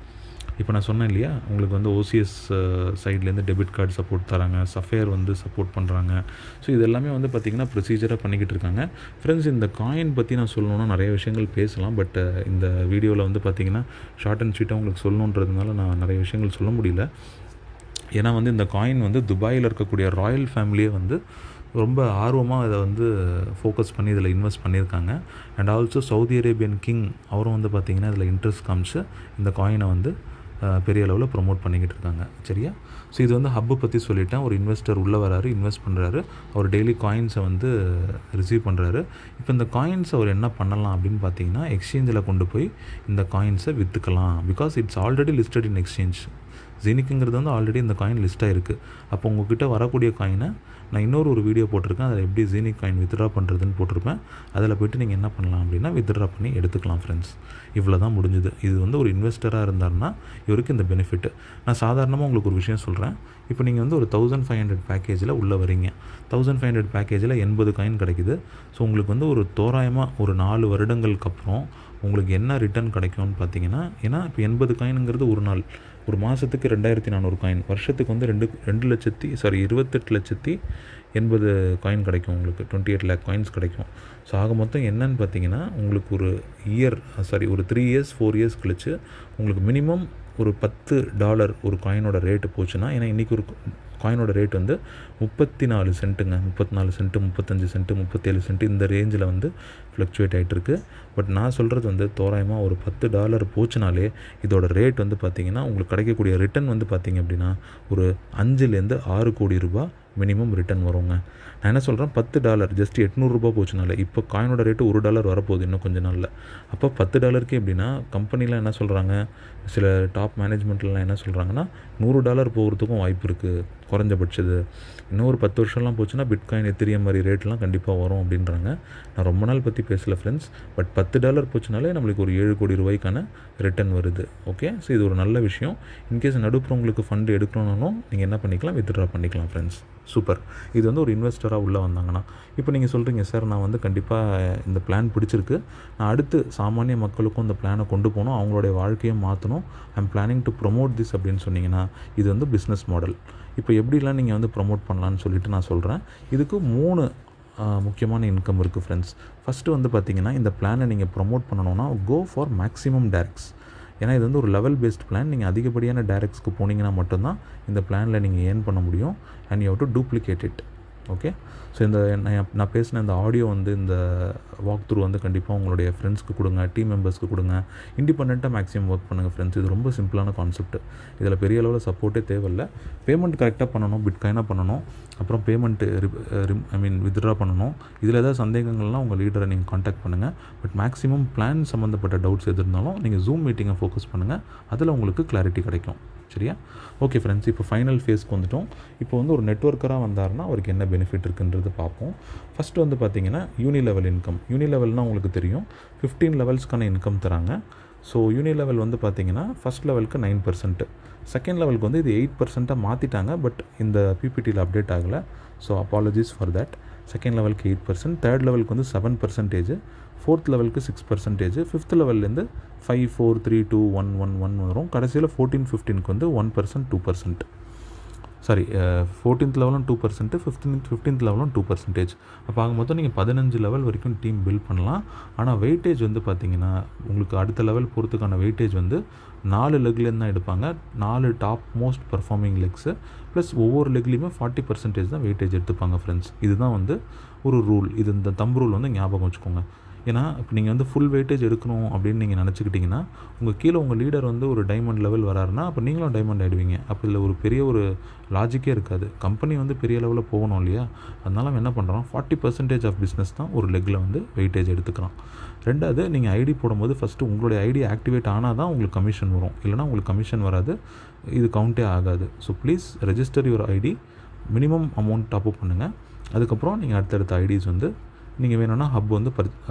இப்போ நான் சொன்னேன் இல்லையா, உங்களுக்கு வந்து OCS சைட்லேருந்து டெபிட் கார்டு சப்போர்ட் தராங்க, சஃபேர் வந்து சப்போர்ட் பண்ணுறாங்க. ஸோ இது எல்லாமே வந்து பார்த்திங்கன்னா ப்ரொசீஜராக பண்ணிக்கிட்டு இருக்காங்க. ஃப்ரெண்ட்ஸ், இந்த காயின் பற்றி நான் சொல்லணுன்னா நிறைய விஷயங்கள் பேசலாம். பட் இந்த வீடியோவில் வந்து பார்த்திங்கன்னா ஷார்ட் அண்ட் ஸ்வீட்டாக உங்களுக்கு சொல்லணுன்றதுனால நான் நிறைய விஷயங்கள் சொல்ல முடியல. ஏன்னா வந்து இந்த காயின் வந்து துபாயில் இருக்கக்கூடிய ராயல் ஃபேமிலியே வந்து ரொம்ப ஆர்வமாக இதை வந்து ஃபோக்கஸ் பண்ணி இதில் இன்வெஸ்ட் பண்ணியிருக்காங்க. And also Saudi Arabian king அவரும் வந்து பார்த்திங்கன்னா இதில் இன்ட்ரெஸ்ட் காமிச்சு இந்த காயினை வந்து பெரிய அளவில் ப்ரொமோட் பண்ணிக்கிட்டு இருக்காங்க. சரியா? ஸோ இது வந்து ஹப்பு பற்றி சொல்லிட்டேன். ஒரு இன்வெஸ்டர் உள்ளே வராரு, இன்வெஸ்ட் பண்ணுறாரு, அவர் டெய்லி காயின்ஸை வந்து ரிசீவ் பண்ணுறாரு. இப்போ இந்த காயின்ஸை அவர் என்ன பண்ணலாம் அப்படின்னு பார்த்தீங்கன்னா, எக்ஸ்சேஞ்சில் கொண்டு போய் இந்த காயின்ஸை விற்றுக்கலாம். Because it's already listed in exchange. ஜீனிக்குங்கிறது வந்து ஆல்ரெடி இந்த காயின் லிஸ்ட்டாக இருக்குது. அப்போ உங்கள்கிட்ட வரக்கூடிய காயினை நான் இன்னொரு வீடியோ போட்டிருக்கேன், அதில் எப்படி ஜீனிக் காயின் வித்ட்ரா பண்ணுறதுன்னு போட்டிருப்பேன். அதில் போய்ட்டு நீங்கள் என்ன பண்ணலாம் அப்படின்னா வித்ட்ரா பண்ணி எடுத்துக்கலாம் ஃப்ரெண்ட்ஸ். இவ்வளோ தான் முடிஞ்சுது. இது வந்து ஒரு இன்வெஸ்டராக இருந்தாருன்னா இவருக்கு இந்த பெனிஃபிட். நான் சாதாரணமாக உங்களுக்கு ஒரு விஷயம் சொல்கிறேன். இப்போ நீங்கள் வந்து ஒரு 1500 பேக்கேஜில் உள்ளே வரீங்க. 1500 பேக்கேஜில் 80 காயின் கிடைக்குது. ஸோ உங்களுக்கு வந்து ஒரு தோராயமாக ஒரு 4 வருடங்களுக்கு அப்புறம் உங்களுக்கு என்ன ரிட்டர்ன் கிடைக்கும்னு பார்த்தீங்கன்னா, ஏன்னா இப்போ 80 காயினுங்கிறது ஒரு நாள், ஒரு மாதத்துக்கு 2400 காயின், வருஷத்துக்கு வந்து 28,80,000 காயின் கிடைக்கும். உங்களுக்கு 28 lakh காயின்ஸ் கிடைக்கும். ஸோ ஆக மொத்தம் என்னன்னு பார்த்தீங்கன்னா, உங்களுக்கு ஒரு ஒரு 3 years 4 years கழிச்சு உங்களுக்கு மினிமம் ஒரு $10 ஒரு காயினோட ரேட்டு போச்சுன்னா, ஏன்னா இன்றைக்கி ஒரு காயினோட ரேட் வந்து 34 சென்ட்டுங்க. 34 சென்ட்டு, 35 சென்ட்டு, 37 சென்ட்டு இந்த ரேஞ்சில் வந்து ஃப்ளக்சுவேட் ஆகிட்டுருக்கு. பட் நான் சொல்கிறது வந்து தோராயமாக ஒரு $10 போச்சுனாலே இதோட ரேட் வந்து பார்த்திங்கன்னா உங்களுக்கு கிடைக்கக்கூடிய ரிட்டர்ன் வந்து பார்த்திங்க அப்படின்னா ஒரு 5லேருந்து 6 கோடி ரூபாய் மினிமம் ரிட்டர்ன் வருங்க. நான் என்ன சொல்கிறேன், $10 ஜஸ்ட் $800 போச்சுனால, இப்போ காயினோட ரேட்டு $1 வரப்போகுது இன்னும் கொஞ்சம் நாளில். அப்போ $10 எப்படின்னா கம்பெனிலாம் என்ன சொல்கிறாங்க, சில டாப் மேனேஜ்மெண்ட்லாம் என்ன சொல்கிறாங்கன்னா $100 போகிறதுக்கும் வாய்ப்பு இருக்குது குறைஞ்சபட்சது. இன்னும் ஒரு 10 வருஷம்லாம் போச்சுன்னா பிட்காயின் எத்திரியம் மாதிரி ரேட்லாம் கண்டிப்பாக வரும் அப்படின்றாங்க. நான் ரொம்ப நாள் பற்றி பேசலை ஃப்ரெண்ட்ஸ். பட் $10 போச்சுனாலே நம்மளுக்கு ஒரு 7 கோடி ரூபாய்க்கான ரிட்டர்ன் வருது. ஓகே, ஸோ இது ஒரு நல்ல விஷயம். இன்கேஸ் நடுப்புற உங்களுக்கு ஃபண்டு எடுக்கணும்னாலும் நீங்கள் என்ன பண்ணிக்கலாம், வித்ட்ரா பண்ணிக்கலாம் ஃப்ரெண்ட்ஸ். சூப்பர். இது வந்து ஒரு இன்வெஸ்டராக உள்ளே வந்தாங்கன்னா, இப்போ நீங்கள் சொல்கிறீங்க சார் நான் வந்து கண்டிப்பாக இந்த பிளான் பிடிச்சிருக்கு, நான் அடுத்து சாமானிய மக்களுக்கும் இந்த பிளானை கொண்டு போகணும், அவங்களுடைய வாழ்க்கையை மாற்றணும், I'm planning to promote this அப்படின்னு சொன்னீங்கன்னா இது வந்து பிஸ்னஸ் மாடல். இப்போ எப்படிலாம் நீங்கள் வந்து ப்ரொமோட் பண்ணலான்னு சொல்லிட்டு நான் சொல்கிறேன். இதுக்கு 3 முக்கியமான இன்கம் இருக்குது ஃப்ரெண்ட்ஸ். ஃபஸ்ட்டு வந்து பார்த்திங்கன்னா, இந்த பிளானை நீங்கள் ப்ரொமோட் பண்ணணுன்னா கோ ஃபார் மேக்ஸிமம் டேரக்ட்ஸ். ஏன்னா இது வந்து ஒரு லெவல் பேஸ்ட் பிளான். நீங்கள் அதிகப்படியான டேரக்ட்ஸ்க்கு போனீங்கன்னா மட்டும்தான் இந்த பிளானில் நீங்கள் ஏர்ன் பண்ண முடியும். And you have to duplicate it. Okay, so இந்த நான் பேசின இந்த ஆடியோ வந்து இந்த வாக் த்ரூ வந்து கண்டிப்பாக உங்களுடைய ஃப்ரெண்ட்ஸ்க்கு கொடுங்க, டீம் மெம்பர்ஸ்க்கு கொடுங்க. இண்டிபெண்ட்டாக மேக்ஸிமம் ஒர்க் பண்ணுங்கள் ஃப்ரெண்ட்ஸ். இது ரொம்ப சிம்பிளான கான்செப்ட். இதில் பெரிய அளவில் சப்போர்ட்டே தேவையில்லை. பேமெண்ட் கரெக்டாக பண்ணணும், பிட்காயினாக பண்ணணும், அப்புறம் பேமெண்ட்டு வித்ட்ரா பண்ணணும். இதில் ஏதாவது சந்தேகங்கள்லாம் உங்கள் லீடரை நீங்கள் காண்டாக்ட் பண்ணுங்கள். பட் மேக்ஸிமம் பிளான் சம்மந்தப்பட்ட டவுட்ஸ் எது இருந்தாலும் நீங்கள் ஜூம் மீட்டிங்கை ஃபோக்கஸ் பண்ணுங்கள். அதில் உங்களுக்கு கிளாரிட்டி கிடைக்கும். சரியா? ஓகே ஃப்ரெண்ட்ஸ், இப்போ ஃபைனல் ஃபேஸ்க்கு வந்துட்டோம். இப்போ வந்து ஒரு நெட்வொர்க்கராக வந்தாருன்னா அவருக்கு என்ன பெனிஃபிட் இருக்குன்றது பார்ப்போம். ஃபஸ்ட்டு வந்து பார்த்திங்கன்னா யூனி லெவல் இன்கம். யூனி லெவல்னால் உங்களுக்கு தெரியும் 15 லெவல்ஸ்க்கான இன்கம் தராங்க. ஸோ யூனி லெவல் வந்து பார்த்திங்கன்னா ஃபஸ்ட் லெவலுக்கு 9%, செகண்ட் லெவலுக்கு வந்து இது 8% மாற்றிட்டாங்க. பட் இந்த பிபிடியில் அப்டேட் ஆகலை. So apologies for that. Second லெவலுக்கு 8%, தேர்ட் லெவலுக்கு வந்து 7%, ஃபோர்த் லெவலுக்கு 6%, ஃபிஃப்த் லெவல்லேருந்து 5, 4, 3, 2, 1, 1, 1 வரும். கடைசியில் 14, 15க்கு வந்து 1%, 2%. Sorry, 14th லெவலும் 2%, 15th லெவலும் 2%. அப்போ ஆக மொத்தம் நீங்கள் 15 லெவல் வரைக்கும் டீம் பில்ட் பண்ணலாம். ஆனால் வெயிட்டேஜ் வந்து பார்த்திங்கன்னா உங்களுக்கு அடுத்த லெவல் போகிறதுக்கான வெயிட்டேஜ் வந்து 4 லெக்லேருந்து தான் எடுப்பாங்க. 4 top most performing legs plus ஒவ்வொரு லெக்லேயுமே 40% தான் வெயிட்டேஜ் எடுத்துப்பாங்க ஃப்ரெண்ட்ஸ். இதுதான் வந்து ஒரு ரூல். இது இந்த தம் ரூல் வந்து ஞாபகம் வச்சுக்கோங்க. ஏன்னா இப்போ நீங்கள் வந்து ஃபுல் வெயிட்டேஜ் எடுக்கணும் அப்படின்னு நீங்கள் நினச்சிக்கிட்டிங்கன்னா உங்கள் கீழே உங்கள் லீடர் வந்து ஒரு டைமண்ட் லெவல் வராருன்னா அப்போ நீங்களும் டைமண்ட் ஆகிடுவீங்க. அப்போ இதில் ஒரு பெரிய ஒரு லாஜிக்கே இருக்காது. கம்பெனி வந்து பெரிய லெவலில் போகணும் இல்லையா? அதனால் நம்ம என்ன பண்ணுறோம், 40% ஆஃப் பிஸ்னஸ் தான் ஒரு லெக்கில் வந்து வெயிட்டேஜ் எடுத்துக்கிறோம். ரெண்டாவது, நீங்கள் ஐடி போடும்போது ஃபஸ்ட்டு உங்களுடைய ஐடி ஆக்டிவேட் ஆனால் தான் உங்களுக்கு கமிஷன் வரும். இல்லைனா உங்களுக்கு கமிஷன் வராது, இது கவுண்டே ஆகாது. So please register your ID, minimum amount top up பண்ணுங்கள். அதுக்கப்புறம் நீங்கள் அடுத்தடுத்த ஐடிஸ் வந்து நீங்கள் வேணும்னா ஹப் வந்து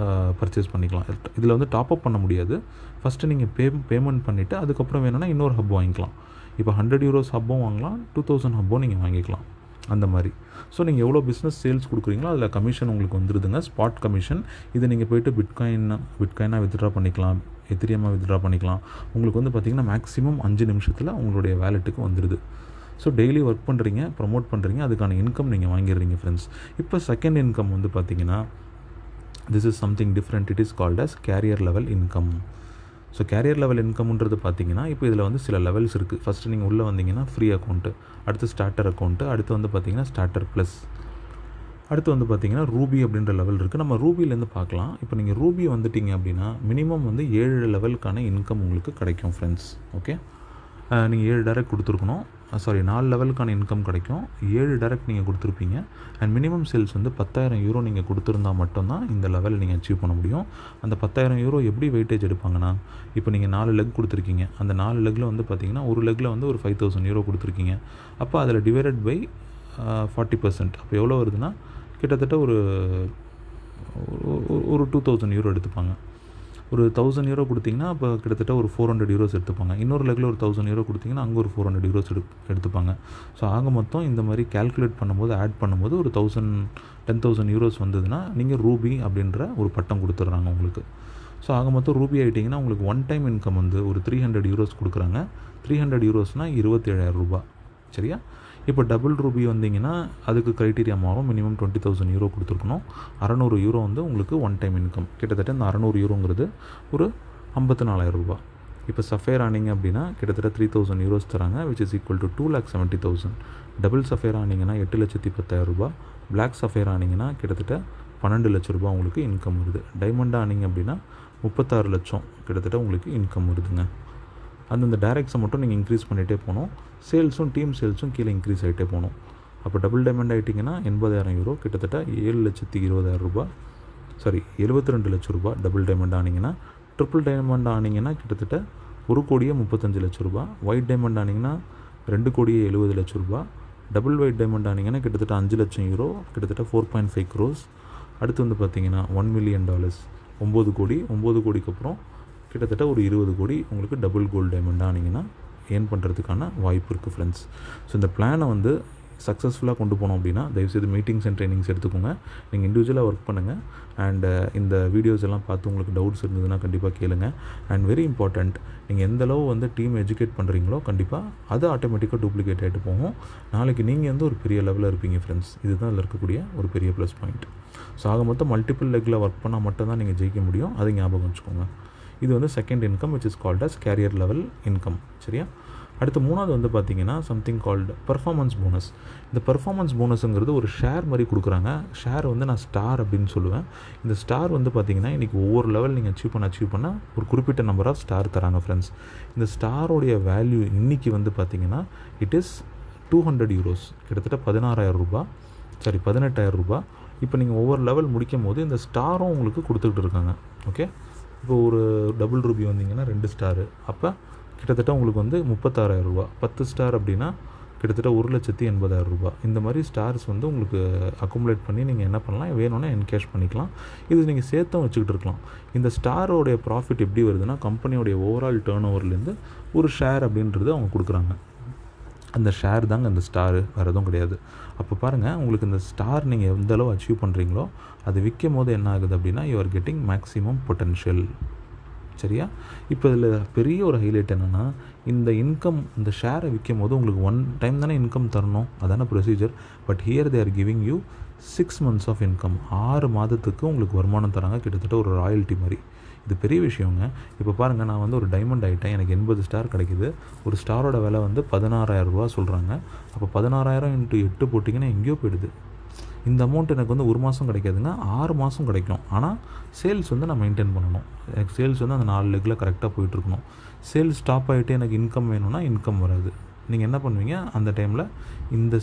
பர்ச்சேஸ் பண்ணிக்கலாம். இதில் வந்து டாப்அப் பண்ண முடியாது. ஃபஸ்ட்டு நீங்கள் பேமெண்ட் பண்ணிவிட்டு அதுக்கப்புறம் வேணும்னா இன்னொரு ஹப் வாங்கிக்கலாம். இப்போ €100 ஹப்பும் வாங்கலாம், 2000 ஹப்பும் நீங்கள் வாங்கிக்கலாம். அந்த மாதிரி. ஸோ நீங்கள் எவ்வளோ பிஸ்னஸ் சேல்ஸ் கொடுக்குறீங்களோ அதில் கமிஷன் உங்களுக்கு வந்துடுதுங்க, ஸ்பாட் கமிஷன். இதை நீங்கள் போய்ட்டு பிட்காயினாக வித்ட்ரா பண்ணிக்கலாம், எத்திரியமாக வித்ட்ரா பண்ணிக்கலாம். உங்களுக்கு வந்து பார்த்திங்கன்னா மேக்ஸிமம் 5 நிமிஷத்தில் உங்களுடைய வேலெட்டுக்கு வந்துடுது. ஸோ டெய்லி ஒர்க் பண்ணுறீங்க, ப்ரமோட் பண்ணுறீங்க, அதுக்கான இன்கம் நீங்கள் வாங்கிடுறீங்க ஃப்ரெண்ட்ஸ். இப்போ செகண்ட் இன்கம் வந்து பார்த்திங்கன்னா this is something different. It is called as career level income. So career level இன்கம்ன்றது பார்த்திங்கன்னா இப்போ இதில் வந்து சில லெவல்ஸ் இருக்குது. ஃபஸ்ட்டு நீங்கள் உள்ளே வந்தீங்கன்னா ஃப்ரீ அக்கௌண்ட்டு, அடுத்து ஸ்டார்டர் அக்கௌண்ட்டு, அடுத்து வந்து பார்த்திங்கன்னா ஸ்டார்டர் ப்ளஸ், அடுத்து வந்து பார்த்திங்கன்னா ரூபி அப்படின்ற லெவல் இருக்குது. நம்ம ரூபிலேருந்து பார்க்கலாம். இப்போ நீங்கள் ரூபி வந்துட்டிங்க அப்படின்னா மினிமம் வந்து 7 லெவலுக்கான இன்கம் உங்களுக்கு கிடைக்கும் ஃப்ரெண்ட்ஸ். ஓகே, நீங்கள் 7 டைரக்ட் கொடுத்துருக்கணும். 4 லெவலுக்கான இன்கம் கிடைக்கும். 7 டைரக்ட் நீங்கள் கொடுத்துருப்பீங்க. அண்ட் மினிமம் சேல்ஸ் வந்து 10,000 யூரோ நீங்கள் கொடுத்துருந்தா மட்டும்தான் இந்த லெவல் நீங்கள் அச்சீவ் பண்ண முடியும். அந்த 10,000 யூரோ எப்படி வெயிட்டேஜ் எடுப்பாங்கன்னா, இப்போ நீங்கள் 4 லெக் கொடுத்துருக்கீங்க. அந்த 4 லெக்கில் வந்து பார்த்தீங்கன்னா ஒரு லெக்கில் வந்து ஒரு 5,000 யூரோ கொடுத்துருக்கீங்க. அப்போ அதில் டிவைடட் பை 40%. அப்போ எவ்வளோ வருதுன்னா கிட்டத்தட்ட ஒரு 2,000 யூரோ எடுத்துப்பாங்க. ஒரு 1,000 யூரோ கொடுத்தீங்கன்னா அப்போ கிட்டத்தட்ட ஒரு 400 யூரோஸ் எடுத்துப்பாங்க. இன்னொரு லெக்கில் ஒரு 1,000 யூரோ கொடுத்தீங்கன்னா அங்கே ஒரு 400 யூரோஸ் எடுத்துப்பாங்க. ஸோ ஆக மொத்தம் இந்த மாதிரி கேல்குலேட் பண்ணும்போது ஆட் பண்ணும்போது ஒரு 10,000 யூரோஸ் வந்ததுன்னா நீங்கள் ரூபி அப்படின்ற ஒரு பட்டம் கொடுத்துட்றாங்க உங்களுக்கு. ஸோ ஆக மொத்தம் ரூபி ஆகிட்டிங்கன்னா உங்களுக்கு ஒன் டைம் இன்கம் வந்து ஒரு 300 யூரோஸ் கொடுக்குறாங்க. 300 யூரோஸ்னால் 27,000 ரூபாய். சரியா? இப்போ டபுள் ரூபி வந்தீங்கன்னா அதுக்கு க்ரைட்டீரியா மாறும். மினிமம் 20,000 யூரோ கொடுத்துருக்கணும். 600 யூரோ வந்து உங்களுக்கு ஒன் டைம் இன்கம். கிட்டத்தட்ட இந்த 600 யூரோங்கிறது ஒரு 54,000 ரூபாய். இப்போ சஃபேர் ஆனிங்க அப்படின்னா கிட்டத்தட்ட 3,000 யூரோஸ் தராங்க, which is equal to 2,70,000. Double sapphire ஆனிங்கன்னா 8,10,000 ரூபாய். பிளாக் சஃபேர் ஆனிங்கன்னா கிட்டத்தட்ட 12 லட்சம் ரூபாய் உங்களுக்கு இன்கம் வருது. டைமண்ட் ஆனிங்க அப்படின்னா 36 லட்சம் கிட்டத்தட்ட உங்களுக்கு இன்கம் வருதுங்க. அந்தந்த டைரக்ட்ஸை மட்டும் நீங்கள் இன்க்ரீஸ் பண்ணிகிட்டே போகணும். சேல்ஸும் டீம் சேல்ஸும் கீழே இன்க்ரீஸ் ஆகிட்டே போகணும். அப்போ டபுள் டைமண்ட் ஆகிட்டிங்கன்னா 80,000 யூரோ கிட்டத்தட்ட 7,20,000 ரூபாய். 72 லட்சம் ரூபாய் டபுள் டைமண்ட் ஆனிங்கன்னா. ட்ரிபிள் டைமண்ட் ஆனிங்கன்னா கிட்டத்தட்ட 1,35,00,000 ரூபாய். ஒயிட் டைமண்ட் ஆனிங்கன்னா 2,70,00,000 ரூபாய். டபுள் ஒயிட் டைமண்ட் ஆனிங்கன்னா கிட்டத்தட்ட 5 லட்சம் யூரோ, கிட்டத்தட்ட 4.5 crores. அடுத்து வந்து பார்த்தீங்கன்னா $1 million, 9 கோடி. 9 கோடிக்கு அப்புறம் கிட்டத்தட்ட ஒரு 20 கோடி உங்களுக்கு டபுள் கோல்டு டைமண்ட் ஆனிங்கன்னா ஏர்ன் பண்ணுறதுக்கான வாய்ப்பு இருக்குது ஃப்ரெண்ட்ஸ். ஸோ இந்த பிளானை வந்து சக்ஸஸ்ஃபுல்லாக கொண்டு போனோம் அப்படின்னா தயவுசெய்து மீட்டிங்ஸ் அண்ட் ட்ரைனிங்ஸ் எடுத்துக்கோங்க. நீங்கள் இண்டிவிஜுவலாக ஒர்க் பண்ணுங்கள். அண்ட் இந்த வீடியோஸ் எல்லாம் பார்த்து உங்களுக்கு டவுட்ஸ் இருந்ததுன்னா கண்டிப்பாக கேளுங்க. அண்ட் வெரி இம்பார்ட்டண்ட், நீங்கள் எந்தளவு வந்து டீம் எஜுகேட் பண்ணுறீங்களோ கண்டிப்பாக அது ஆட்டோமேட்டிக்காக டூப்ளிகேட் ஆகிட்டு போகும். நாளைக்கு நீங்கள் வந்து ஒரு பெரிய லெவலில் இருப்பீங்க ஃப்ரெண்ட்ஸ். இதுதான் அதில் இருக்கக்கூடிய ஒரு பெரிய ப்ளஸ் பாயிண்ட். ஸோ ஆக மொத்தம் மல்டிபிள் லெக்கில் ஒர்க் பண்ணால் மட்டும்தான் நீங்கள் ஜெயிக்க முடியும். அதை ஞாபகம் வச்சுக்கோங்க. இது வந்து second income which is called as career level income. சரியா? அடுத்து மூணாவது வந்து பார்த்தீங்கன்னா சம்திங் கால்டு பர்ஃபார்மன்ஸ் போனஸ். இந்த பர்ஃபார்மன்ஸ் போனஸுங்கிறது ஒரு ஷேர் மாதிரி கொடுக்குறாங்க. ஷேர் வந்து நான் ஸ்டார் அப்படின்னு சொல்லுவேன். இந்த ஸ்டார் வந்து பார்த்தீங்கன்னா இன்றைக்கி ஒவ்வொரு லெவல் நீங்கள் அச்சீவ் பண்ண ஒரு குறிப்பிட்ட நம்பர் ஆஃப் ஸ்டார் தராங்க ஃப்ரெண்ட்ஸ். இந்த ஸ்டாரோடைய வேல்யூ இன்றைக்கி வந்து பார்த்தீங்கன்னா இட் இஸ் 200 யூரோஸ், கிட்டத்தட்ட 16,000 ரூபாய். 18,000 ரூபாய். இப்போ நீங்கள் ஒவ்வொரு லெவல் முடிக்கும் போது இந்த ஸ்டாரும் உங்களுக்கு கொடுத்துக்கிட்டு இருக்காங்க. ஓகே, இப்போ ஒரு டபுள் ரூபி வந்தீங்கன்னா 2 ஸ்டாரு, அப்போ கிட்டத்தட்ட உங்களுக்கு வந்து 36,000 ரூபாய். 10 ஸ்டார் அப்படின்னா கிட்டத்தட்ட 1,80,000 ரூபாய். இந்த மாதிரி ஸ்டார்ஸ் வந்து உங்களுக்கு அக்குமுலேட் பண்ணி நீங்கள் என்ன பண்ணலாம், வேணும்னா என்கேஷ் பண்ணிக்கலாம். இது நீங்கள் சேர்த்தும் வச்சுக்கிட்டு இருக்கலாம். இந்த ஸ்டாரோடைய ப்ராஃபிட் எப்படி வருதுன்னா கம்பெனியோடைய ஓவரால் டேர்ன் ஓவர்லேருந்து ஒரு ஷேர் அப்படின்றது அவங்க கொடுக்குறாங்க. அந்த ஷேர் தாங்க அந்த ஸ்டாரு, வேறு எதுவும் கிடையாது. அப்போ பாருங்கள், உங்களுக்கு இந்த ஸ்டார் நீங்கள் எந்த அளவு அச்சீவ் பண்ணுறீங்களோ அது விற்கும் போது என்ன ஆகுது அப்படின்னா you are getting maximum potential. சரியா? இப்போ இதில் பெரிய ஒரு ஹைலைட் என்னென்னா இந்த இன்கம், இந்த ஷேரை விற்கும் போது உங்களுக்கு ஒன் டைம் தானே இன்கம் தரணும், அதான procedure. But here they are giving you 6 months of income. 6 மாதத்துக்கு உங்களுக்கு வருமானம் தராங்க, கிட்டத்தட்ட ஒரு ராயல்ட்டி மாதிரி. இது பெரிய விஷயங்க. இப்போ பாருங்கள், நான் வந்து ஒரு டைமண்ட் ஆகிட்டேன், எனக்கு 80 ஸ்டார் கிடைக்குது. ஒரு ஸ்டாரோட விலை வந்து 16,000 ரூபா சொல்கிறாங்க. அப்போ 16,000 × 8 போட்டிங்கன்னா எங்கேயோ போயிடுது. இந்த அமௌண்ட் எனக்கு வந்து 1 மாதம் கிடைக்காதுங்க, 6 மாதம் கிடைக்கும். ஆனால் சேல்ஸ் வந்து நான் மெயின்டைன் பண்ணணும். எனக்கு சேல்ஸ் வந்து அந்த 4 லெக்கில் கரெக்டாக போயிட்டுருக்கணும். சேல்ஸ் ஸ்டாப் ஆகிட்டு எனக்கு இன்கம் வேணும்னா இன்கம் வராது. நீங்கள் என்ன பண்ணுவீங்க, அந்த டைமில் இந்த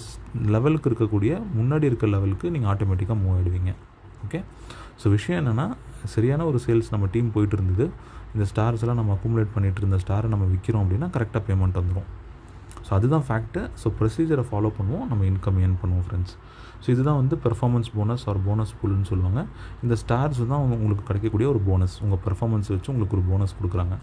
லெவலுக்கு இருக்கக்கூடிய முன்னாடி இருக்க லெவலுக்கு நீங்கள் ஆட்டோமேட்டிக்காக மூவ் ஆகிடுவீங்க. ஓகே, ஸோ விஷயம் என்னென்னா சரியான ஒரு சேல்ஸ் நம்ம டீம் போயிட்டு இருந்தது. இந்த ஸ்டார்ஸ் எல்லாம் நம்ம அக்குமுலேட் பண்ணிகிட்டு இருந்த ஸ்டாரை நம்ம விற்கிறோம் அப்படின்னா கரெக்டாக பேமெண்ட் வந்துடும். ஸோ அதுதான் ஃபேக்ட்டு. ஸோ ப்ரொசீஜரை ஃபாலோ பண்ணுவோம், நம்ம இன்கம் ஏர்ன் பண்ணுவோம் ஃப்ரெண்ட்ஸ். ஸோ இதுதான் வந்து பெர்ஃபார்மன்ஸ் போனஸ் ஆர் போனஸ் பூல்னு சொல்லுவாங்க. இந்த ஸ்டார்ஸ் தான் உங்களுக்கு கிடைக்கக்கூடிய ஒரு போனஸ். உங்கள் பெர்ஃபார்மன்ஸ் வச்சு உங்களுக்கு ஒரு போனஸ் கொடுக்குறாங்க.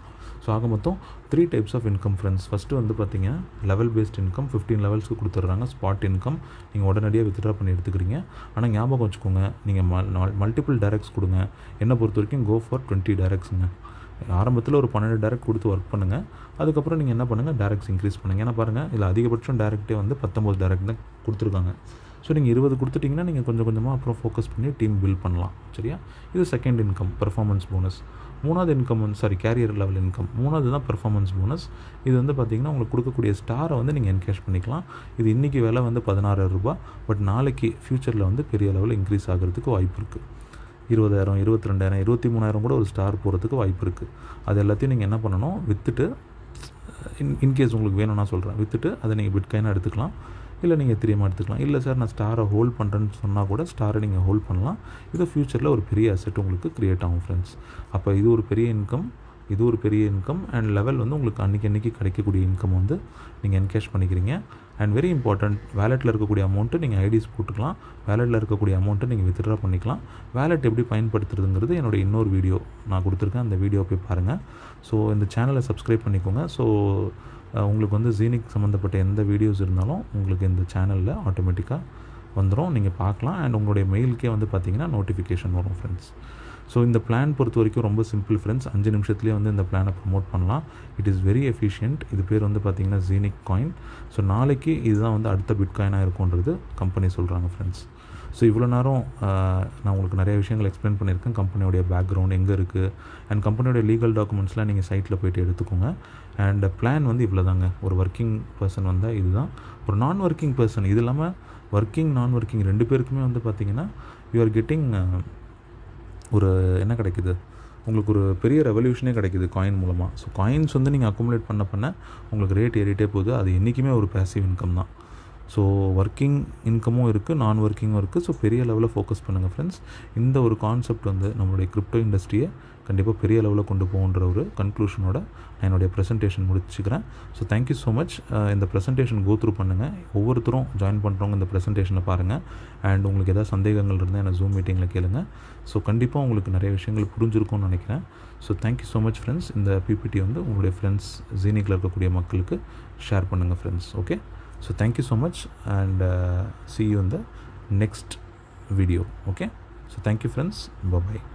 ஸோ ஆக மொத்தம் 3 types of income friends. First வந்து பார்த்தீங்கன்னா லெவல் பேஸ்ட் இன்கம் 15 லெவல்ஸ்க்கு கொடுத்துட்றாங்க. ஸ்பாட் இன்கம் நீங்கள் உடனடியாக வித்ட்ரா பண்ணி எடுத்துக்கிறீங்க. ஆனால் ஞாபகம் வச்சுக்கோங்க, நீங்கள் மல்டிபிள் டைரக்ட்ஸ் கொடுங்க. என்னை பொறுத்த வரைக்கும் கோ ஃபார் 20 டைரக்ட்ஸுங்க. ஆரம்பத்தில் ஒரு 12 டைரக்ட் கொடுத்து ஒர்க் பண்ணுங்கள். அதுக்கப்புறம் நீங்கள் என்ன பண்ணுங்கள், டைரக்ட்ஸ் இன்க்ரீஸ் பண்ணுங்கள். ஏன்னா பாருங்கள், இதில் அதிகபட்சம் டைரக்டே வந்து 19 டைரக்ட் தான் கொடுத்துருக்காங்க. ஸோ நீங்கள் 20 கொடுத்துட்டிங்கன்னா நீங்கள் கொஞ்சம் கொஞ்சமாக அப்புறம் ஃபோக்கஸ் பண்ணி டீம் பில்ட் பண்ணலாம். சரியா? இது செகண்ட் இன்கம், பெர்ஃபார்மன்ஸ் போனஸ். மூணாவது இன்கம் வந்து கேரியர் லெவல் இன்கம். மூணாவது தான் பெர்ஃபார்மன்ஸ் போனஸ். இது வந்து பார்த்திங்கன்னா உங்களுக்கு கொடுக்கக்கூடிய ஸ்டாரை வந்து நீங்கள் என்கேஷ் பண்ணிக்கலாம். இது இன்றைக்கி விலை வந்து 16,000 ரூபாய். பட் நாளைக்கு ஃப்யூச்சரில் வந்து பெரிய லெவலில் இன்க்ரீஸ் ஆகிறதுக்கு வாய்ப்பு இருக்குது. 20,000, 22,000, 23,000 கூட ஒரு ஸ்டார் போகிறதுக்கு வாய்ப்பு இருக்குது. அது எல்லாத்தையும் நீங்கள் என்ன பண்ணணும், விற்றுட்டு இன்கேஸ் உங்களுக்கு வேணும்னா சொல்கிறேன், விற்றுட்டு அதை நீங்கள் பிட்காயினாக எடுத்துக்கலாம், இல்லை நீங்கள் எத்திரியமாக எடுத்துக்கலாம். இல்லை சார் நான் ஸ்டாரை ஹோல்ட் பண்ணுறேன்னு சொன்னால் கூட ஸ்டாரை நீங்கள் ஹோல்ட் பண்ணலாம். இது ஃப்யூச்சரில் ஒரு பெரிய அசெட் உங்களுக்கு க்ரியேட் ஆகும் ஃப்ரெண்ட்ஸ். அப்போ இது ஒரு பெரிய இன்கம் அண்ட் லெவல் வந்து உங்களுக்கு அன்றைக்கி கிடைக்கக்கூடிய இன்கம் வந்து நீங்கள் என்கேஷ் பண்ணிக்கிறீங்க. அண்ட் வெரி இம்பார்ட்டண்ட், வேலெட்டில் இருக்கக்கூடிய அமௌண்ட்டு நீங்கள் ஐடிஸ் போட்டுக்கலாம், வேலெட்டில் இருக்கக்கூடிய அமௌண்ட்டை நீங்கள் வித்ட்ரா பண்ணிக்கலாம். வேலெட் எப்படி பயன்படுத்துறதுங்கிறது என்னோடய இன்னொரு வீடியோ நான் கொடுத்துருக்கேன், அந்த வீடியோ போய் பாருங்கள். ஸோ இந்த சேனலை சப்ஸ்கிரைப் பண்ணிக்கோங்க. ஸோ உங்களுக்கு வந்து ஜீனிக் சம்மந்தப்பட்ட எந்த வீடியோஸ் இருந்தாலும் உங்களுக்கு இந்த சேனலில் ஆட்டோமேட்டிக்காக வந்துடும், நீங்கள் பார்க்கலாம். அண்ட் உங்களுடைய மெயிலுக்கே வந்து பார்த்திங்கன்னா நோட்டிஃபிகேஷன் வரும் ஃப்ரெண்ட்ஸ். ஸோ இந்த பிளான் பொறுத்த வரைக்கும் ரொம்ப சிம்பிள் ஃப்ரெண்ட்ஸ். 5 நிமிஷத்துலேயே வந்து இந்த பிளானை ப்ரொமோட் பண்ணலாம். It is very efficient. இது பேர் வந்து பார்த்திங்கன்னா ஜீனிக் காயின். ஸோ நாளைக்கு இதுதான் வந்து அடுத்த பிட்காயினாக இருக்கும்ன்றது கம்பெனி சொல்கிறாங்க ஃப்ரெண்ட்ஸ். ஸோ இவ்வளோ நேரம் நான் உங்களுக்கு நிறைய விஷயங்கள் எக்ஸ்பிளைன் பண்ணியிருக்கேன். கம்பெனியோடைய பேக்ரவுண்ட் எங்கே இருக்குது அண்ட் கம்பெனியோடைய லீகல் டாக்குமெண்ட்ஸ்லாம் நீங்கள் சைட்டில் போய்ட்டு எடுத்துக்கோங்க. அண்ட் பிளான் வந்து இவ்வளோ தாங்க. ஒரு ஒர்க்கிங் பர்சன் வந்தால் இதுதான், ஒரு நான் ஒர்க்கிங் பர்சன் இது இல்லாமல் ஒர்க்கிங் நான் ஒர்க்கிங் 2 பேருக்குமே வந்து பார்த்திங்கன்னா யூ ஆர் கெட்டிங் ஒரு என்ன கிடைக்குது, உங்களுக்கு ஒரு பெரிய ரெவல்யூஷனே கிடைக்குது காயின் மூலமாக. ஸோ காயின்ஸ் வந்து நீங்கள் அக்குமுலேட் பண்ண உங்களுக்கு ரேட் ஏறிட்டே போகுது. அது என்றைக்குமே ஒரு பேசிவ் இன்கம் தான். ஸோ ஒர்க்கிங் இன்கமும் இருக்குது, நான் ஒர்க்கிங்கும் இருக்குது. ஸோ பெரிய லெவலில் ஃபோக்கஸ் பண்ணுங்கள் ஃப்ரெண்ட்ஸ். இந்த ஒரு கான்செப்ட் வந்து நம்மளுடைய கிரிப்டோ இண்டஸ்ட்ரியை கண்டிப்பாக பெரிய லெவலில் கொண்டு போகுன்ற ஒரு கன்க்ளூஷனோட நான் என்னுடைய ப்ரெசன்டேஷன் முடிச்சுக்கிறேன். So thank you so much. இந்த ப்ரெசன்டேஷன் கோத்ரூ பண்ணுங்கள். ஒவ்வொருத்தரும் ஜாயின் பண்ணுறவங்க இந்த ப்ரெசன்டேஷனை பாருங்கள். அண்ட் உங்களுக்கு ஏதாவது சந்தேகங்கள் இருந்தால் என்ன ஜூம் மீட்டிங்கில் கேளுங்க. ஸோ கண்டிப்பாக உங்களுக்கு நிறைய விஷயங்கள் புரிஞ்சிருக்கும்னு நினைக்கிறேன். So thank you so much friends. இந்த பிபிடி வந்து உங்களுடைய ஃப்ரெண்ட்ஸ் ஜீனிக்கில் இருக்கக்கூடிய மக்களுக்கு ஷேர் பண்ணுங்கள் friends. Okay, so thank you so much and see you in the next video. Okay, so thank you friends, bye bye.